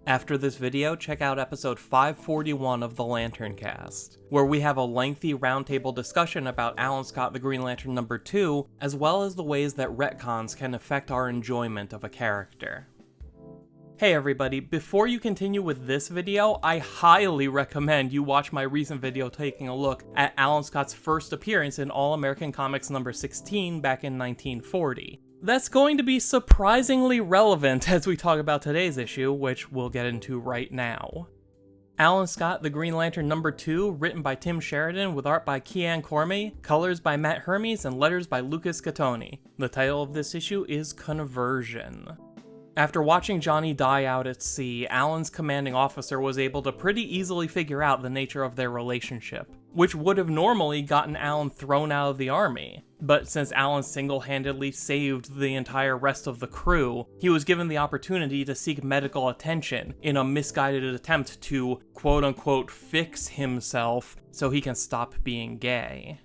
After this video, check out episode 541 of the Lantern Cast, where we have a lengthy roundtable discussion about Alan Scott the Green Lantern number 2, as well as the ways that retcons can affect our enjoyment of a character. Hey everybody, before you continue with this video, I highly recommend you watch my recent video taking a look at Alan Scott's first appearance in All-American Comics number 16 back in 1940. That's going to be surprisingly relevant as we talk about today's issue, which we'll get into right now. Alan Scott the Green Lantern number 2, written by Tim Sheridan with art by Kian Cormier, colors by Matt Hermes, and letters by Lucas Catoni. The title of this issue is Conversion. After watching Johnny die out at sea, Alan's commanding officer was able to pretty easily figure out the nature of their relationship, which would have normally gotten Alan thrown out of the army. But since Alan single-handedly saved the entire rest of the crew, he was given the opportunity to seek medical attention in a misguided attempt to quote-unquote fix himself so he can stop being gay.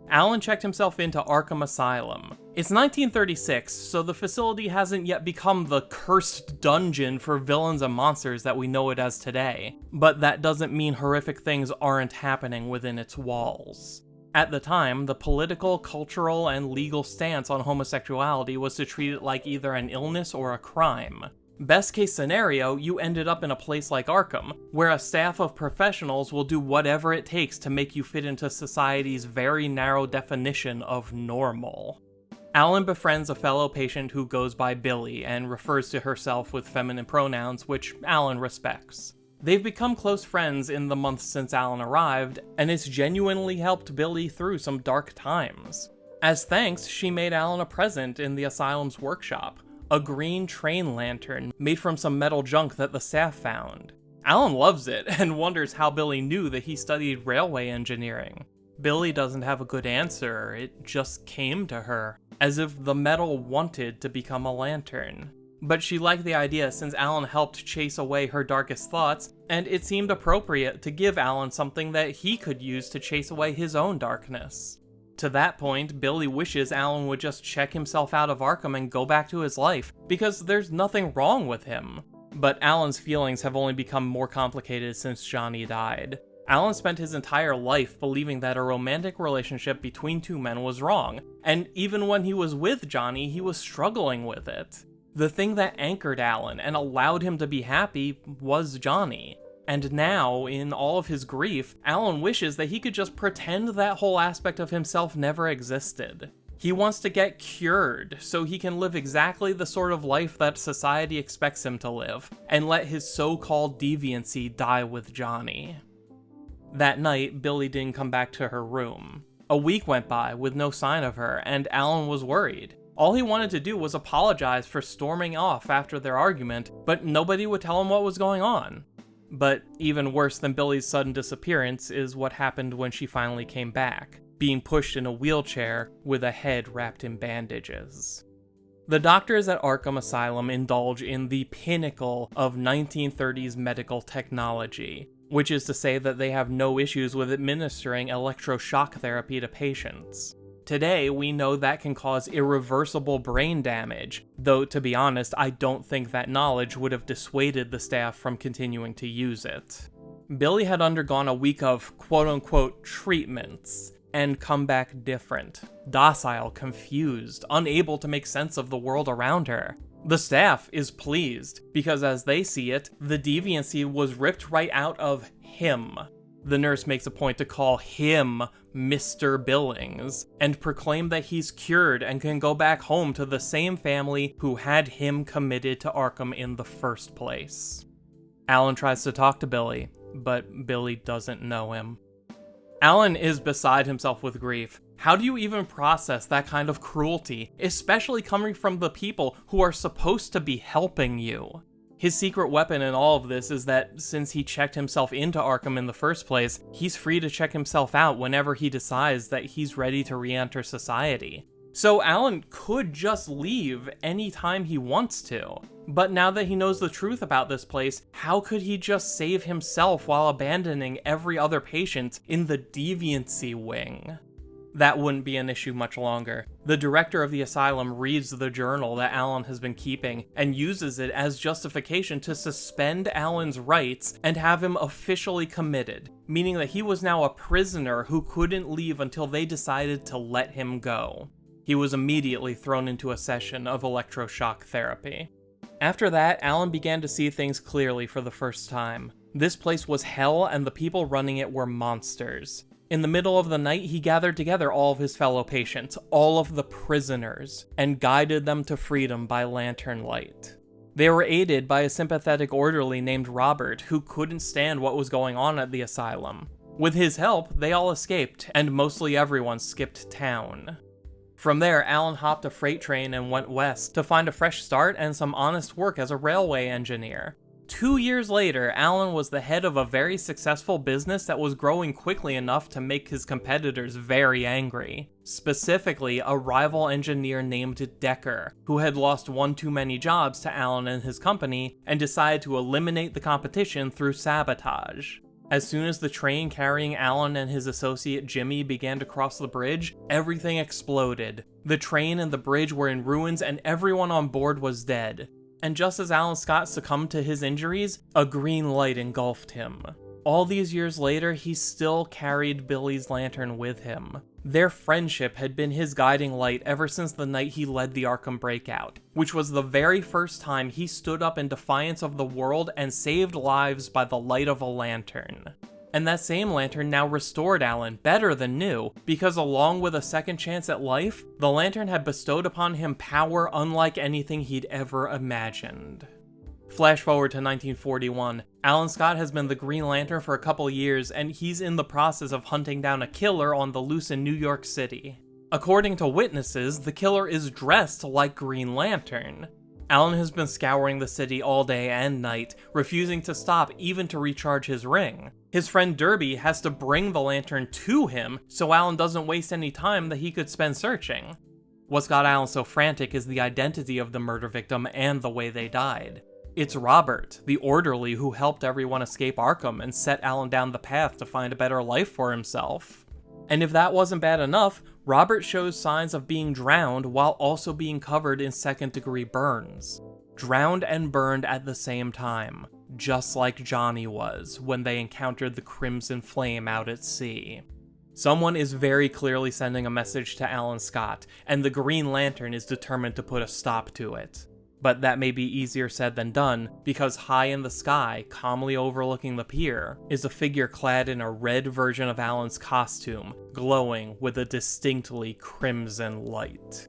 Alan checked himself into Arkham Asylum. It's 1936, so the facility hasn't yet become the cursed dungeon for villains and monsters that we know it as today, but that doesn't mean horrific things aren't happening within its walls. At the time, the political, cultural, and legal stance on homosexuality was to treat it like either an illness or a crime. Best case scenario, you ended up in a place like Arkham, where a staff of professionals will do whatever it takes to make you fit into society's very narrow definition of normal. Alan befriends a fellow patient who goes by Billy and refers to herself with feminine pronouns, which Alan respects. They've become close friends in the months since Alan arrived, and it's genuinely helped Billy through some dark times. As thanks, she made Alan a present in the asylum's workshop, a green train lantern made from some metal junk that the staff found. Alan loves it and wonders how Billy knew that he studied railway engineering. Billy doesn't have a good answer, it just came to her, as if the metal wanted to become a lantern. But she liked the idea since Alan helped chase away her darkest thoughts, and it seemed appropriate to give Alan something that he could use to chase away his own darkness. To that point, Billy wishes Alan would just check himself out of Arkham and go back to his life, because there's nothing wrong with him. But Alan's feelings have only become more complicated since Johnny died. Alan spent his entire life believing that a romantic relationship between two men was wrong, and even when he was with Johnny, he was struggling with it. The thing that anchored Alan and allowed him to be happy was Johnny. And now, in all of his grief, Alan wishes that he could just pretend that whole aspect of himself never existed. He wants to get cured, so he can live exactly the sort of life that society expects him to live, and let his so-called deviancy die with Johnny. That night, Billy didn't come back to her room. A week went by with no sign of her, and Alan was worried. All he wanted to do was apologize for storming off after their argument, but nobody would tell him what was going on. But even worse than Billy's sudden disappearance is what happened when she finally came back, being pushed in a wheelchair with a head wrapped in bandages. The doctors at Arkham Asylum indulge in the pinnacle of 1930s medical technology, which is to say that they have no issues with administering electroshock therapy to patients. Today, we know that can cause irreversible brain damage, though to be honest, I don't think that knowledge would have dissuaded the staff from continuing to use it. Billy had undergone a week of quote-unquote treatments, and come back different, docile, confused, unable to make sense of the world around her. The staff is pleased, because as they see it, the deviancy was ripped right out of him. The nurse makes a point to call him Mr. Billings, and proclaim that he's cured and can go back home to the same family who had him committed to Arkham in the first place. Alan tries to talk to Billy, but Billy doesn't know him. Alan is beside himself with grief. How do you even process that kind of cruelty, especially coming from the people who are supposed to be helping you? His secret weapon in all of this is that since he checked himself into Arkham in the first place, he's free to check himself out whenever he decides that he's ready to re-enter society. So Alan could just leave anytime he wants to. But now that he knows the truth about this place, how could he just save himself while abandoning every other patient in the deviancy wing? That wouldn't be an issue much longer. The director of the asylum reads the journal that Alan has been keeping and uses it as justification to suspend Alan's rights and have him officially committed, meaning that he was now a prisoner who couldn't leave until they decided to let him go. He was immediately thrown into a session of electroshock therapy. After that, Alan began to see things clearly for the first time. This place was hell, and the people running it were monsters. In the middle of the night, he gathered together all of his fellow patients, all of the prisoners, and guided them to freedom by lantern light. They were aided by a sympathetic orderly named Robert, who couldn't stand what was going on at the asylum. With his help, they all escaped, and mostly everyone skipped town. From there, Alan hopped a freight train and went west to find a fresh start and some honest work as a railway engineer. 2 years later, Alan was the head of a very successful business that was growing quickly enough to make his competitors very angry. Specifically, a rival engineer named Decker, who had lost one too many jobs to Alan and his company, and decided to eliminate the competition through sabotage. As soon as the train carrying Alan and his associate Jimmy began to cross the bridge, everything exploded. The train and the bridge were in ruins and everyone on board was dead. And just as Alan Scott succumbed to his injuries, a green light engulfed him. All these years later, he still carried Billy's lantern with him. Their friendship had been his guiding light ever since the night he led the Arkham breakout, which was the very first time he stood up in defiance of the world and saved lives by the light of a lantern. And that same lantern now restored Alan better than new, because along with a second chance at life, the lantern had bestowed upon him power unlike anything he'd ever imagined. Flash forward to 1941, Alan Scott has been the Green Lantern for a couple years, and he's in the process of hunting down a killer on the loose in New York City. According to witnesses, the killer is dressed like Green Lantern. Alan has been scouring the city all day and night, refusing to stop even to recharge his ring. His friend Derby has to bring the lantern to him, so Alan doesn't waste any time that he could spend searching. What's got Alan so frantic is the identity of the murder victim and the way they died. It's Robert, the orderly who helped everyone escape Arkham and set Alan down the path to find a better life for himself. And if that wasn't bad enough, Robert shows signs of being drowned while also being covered in second-degree burns. Drowned and burned at the same time, just like Johnny was when they encountered the Crimson Flame out at sea. Someone is very clearly sending a message to Alan Scott, and the Green Lantern is determined to put a stop to it. But that may be easier said than done, because high in the sky, calmly overlooking the pier, is a figure clad in a red version of Alan's costume, glowing with a distinctly crimson light.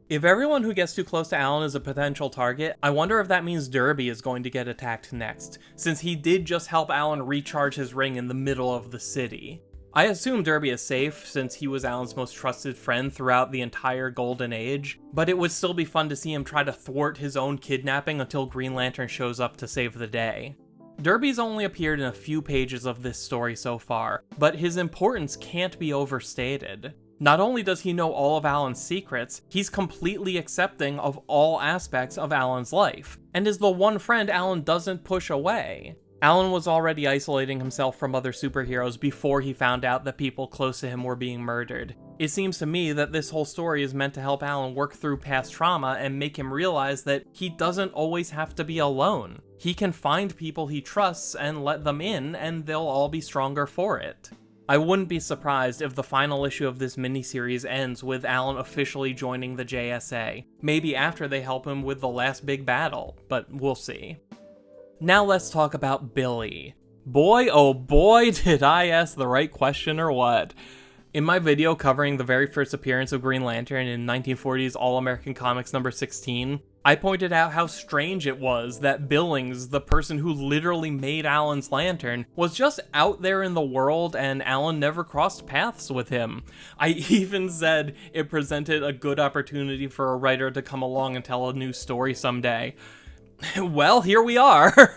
If everyone who gets too close to Alan is a potential target, I wonder if that means Derby is going to get attacked next, since he did just help Alan recharge his ring in the middle of the city. I assume Derby is safe, since he was Alan's most trusted friend throughout the entire Golden Age, but it would still be fun to see him try to thwart his own kidnapping until Green Lantern shows up to save the day. Derby's only appeared in a few pages of this story so far, but his importance can't be overstated. Not only does he know all of Alan's secrets, he's completely accepting of all aspects of Alan's life, and is the one friend Alan doesn't push away. Alan was already isolating himself from other superheroes before he found out that people close to him were being murdered. It seems to me that this whole story is meant to help Alan work through past trauma and make him realize that he doesn't always have to be alone. He can find people he trusts and let them in, and they'll all be stronger for it. I wouldn't be surprised if the final issue of this miniseries ends with Alan officially joining the JSA, maybe after they help him with the last big battle, but we'll see. Now let's talk about Billy. Boy, oh boy, did I ask the right question or what? In my video covering the very first appearance of Green Lantern in 1940's All-American Comics number 16, I pointed out how strange it was that Billings, the person who literally made Alan's lantern, was just out there in the world and Alan never crossed paths with him. I even said it presented a good opportunity for a writer to come along and tell a new story someday. Well, here we are.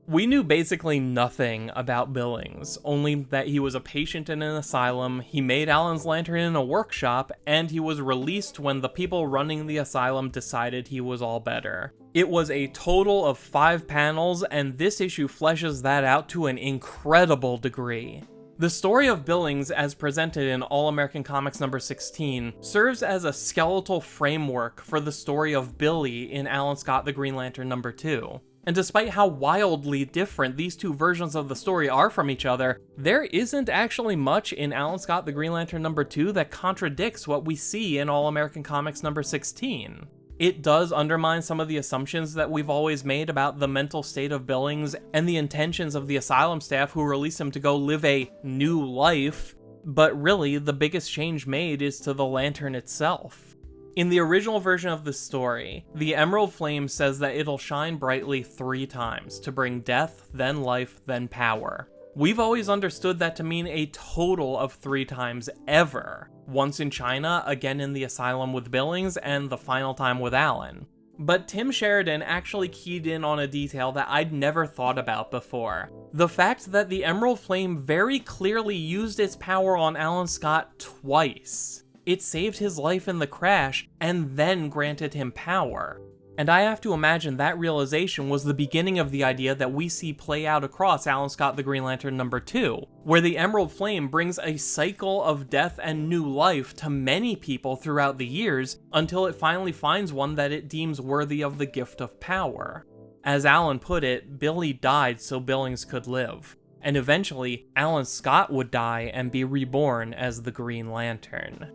We knew basically nothing about Billings, only that he was a patient in an asylum, he made Alan's lantern in a workshop, and he was released when the people running the asylum decided he was all better. It was a total of 5 panels, and this issue fleshes that out to an incredible degree. The story of Billings, as presented in All-American Comics number 16, serves as a skeletal framework for the story of Billy in Alan Scott the Green Lantern number 2. And despite how wildly different these two versions of the story are from each other, there isn't actually much in Alan Scott the Green Lantern number 2 that contradicts what we see in All-American Comics number 16. It does undermine some of the assumptions that we've always made about the mental state of Billings and the intentions of the asylum staff who release him to go live a new life, but really, the biggest change made is to the lantern itself. In the original version of the story, the Emerald Flame says that it'll shine brightly 3 times to bring death, then life, then power. We've always understood that to mean a total of 3 times ever. Once in China, again in the asylum with Billings, and the final time with Alan. But Tim Sheridan actually keyed in on a detail that I'd never thought about before. The fact that the Emerald Flame very clearly used its power on Alan Scott twice. It saved his life in the crash, and then granted him power. And I have to imagine that realization was the beginning of the idea that we see play out across Alan Scott the Green Lantern number 2, where the Emerald Flame brings a cycle of death and new life to many people throughout the years, until it finally finds one that it deems worthy of the gift of power. As Alan put it, Billy died so Billings could live. And eventually, Alan Scott would die and be reborn as the Green Lantern.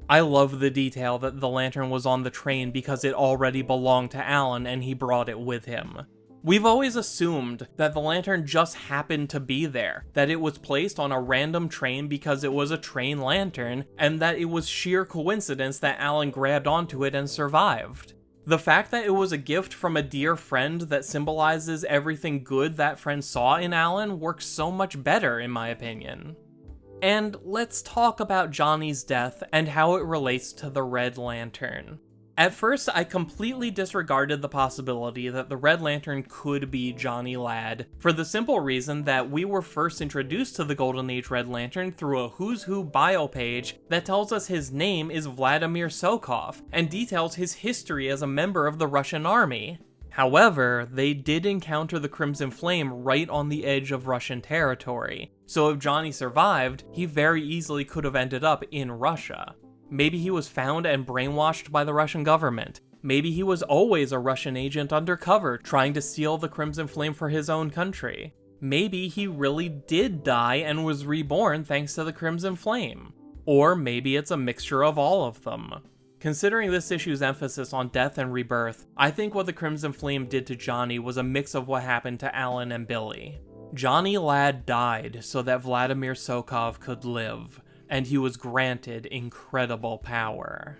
I love the detail that the lantern was on the train because it already belonged to Alan and he brought it with him. We've always assumed that the lantern just happened to be there, that it was placed on a random train because it was a train lantern, and that it was sheer coincidence that Alan grabbed onto it and survived. The fact that it was a gift from a dear friend that symbolizes everything good that friend saw in Alan works so much better, in my opinion. And let's talk about Johnny's death and how it relates to the Red Lantern. At first, I completely disregarded the possibility that the Red Lantern could be Johnny Ladd, for the simple reason that we were first introduced to the Golden Age Red Lantern through a Who's Who bio page that tells us his name is Vladimir Sokov, and details his history as a member of the Russian army. However, they did encounter the Crimson Flame right on the edge of Russian territory, so if Johnny survived, he very easily could have ended up in Russia. Maybe he was found and brainwashed by the Russian government. Maybe he was always a Russian agent undercover trying to steal the Crimson Flame for his own country. Maybe he really did die and was reborn thanks to the Crimson Flame. Or maybe it's a mixture of all of them. Considering this issue's emphasis on death and rebirth, I think what the Crimson Flame did to Johnny was a mix of what happened to Alan and Billy. Johnny Ladd died so that Vladimir Sokov could live, and he was granted incredible power.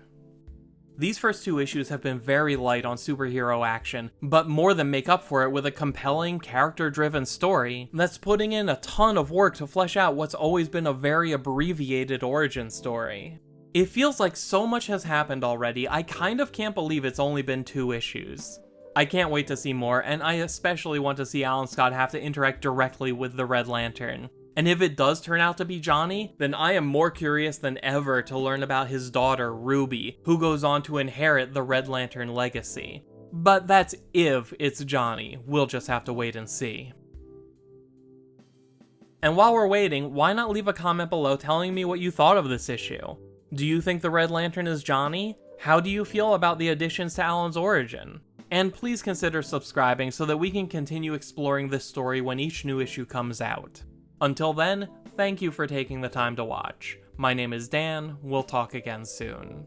These first 2 issues have been very light on superhero action, but more than make up for it with a compelling, character-driven story that's putting in a ton of work to flesh out what's always been a very abbreviated origin story. It feels like so much has happened already, I kind of can't believe it's only been 2 issues. I can't wait to see more, and I especially want to see Alan Scott have to interact directly with the Red Lantern. And if it does turn out to be Johnny, then I am more curious than ever to learn about his daughter, Ruby, who goes on to inherit the Red Lantern legacy. But that's if it's Johnny, we'll just have to wait and see. And while we're waiting, why not leave a comment below telling me what you thought of this issue? Do you think the Red Lantern is Johnny? How do you feel about the additions to Alan's origin? And please consider subscribing so that we can continue exploring this story when each new issue comes out. Until then, thank you for taking the time to watch. My name is Dan, we'll talk again soon.